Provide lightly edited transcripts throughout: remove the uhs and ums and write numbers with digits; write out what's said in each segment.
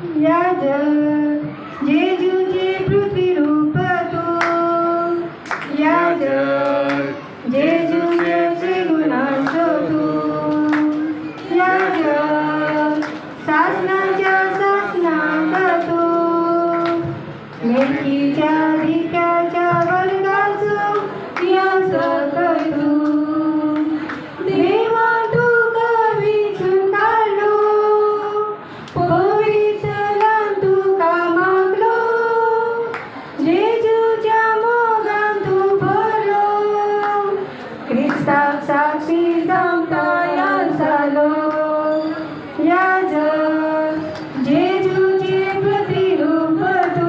याद जेजूचे प्रतिरूप तू याद जेजूचे गुणांश तू याद शासनाच्या शासनात तू मेथीच्या भिकाच्या वर्गाचं यास तू देवा तू कवीचून काढलो पवित्रला तू का मागलो जेजूच्या मोगान तू भरलो ख्रिस्ताक साक्षी जमता या झालो याज जेजूचे प्रतिरूप तू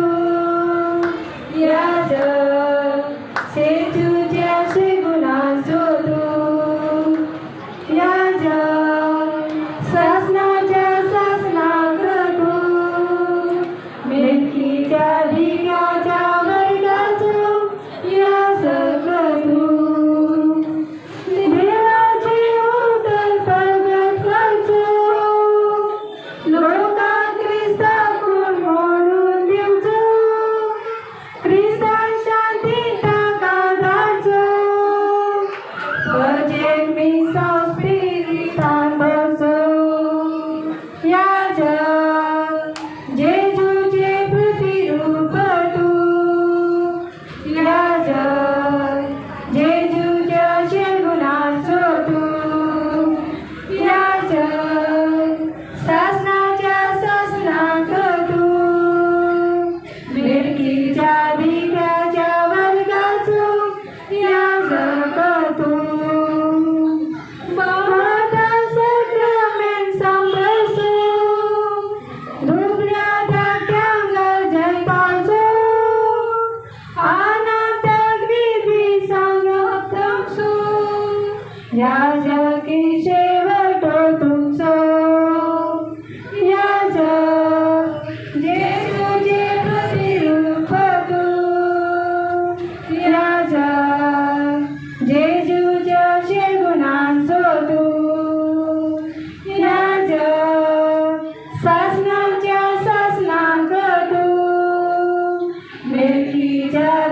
याज जेजूच्या गुणांचो तू याज शासनाच्या शासनाक तू मेथीच्या भिकाच्या वर्गाचो याजक तू देवाचे उदर प्रगट करचो लोकांक ख्रिस्ताकून म्हणून दिवचो ख्रिस्तान शांती ताका धाडचो प्रोजेक्ट मिस ऑफ स्पिरिटान बसो याज जेजूचे प्रतिरूप तू याज जेजूच्या गुणांचो तू याज शासनाच्या शासनाक तू मेलकीच्या भिकाच्या वर्गाचो याजक तू बहुधा सक्रमेंट सांभाळचो दुबळ्या धाकट्यांक जैताचो अनाथाक दिवी संरक्षो याजकी शेवटो तुमचो याज जेजूचे प्रतिरूप तू याज जेजूच्या गुणांचो तू याज शासनाच्या शासनाक तू मेथीच्या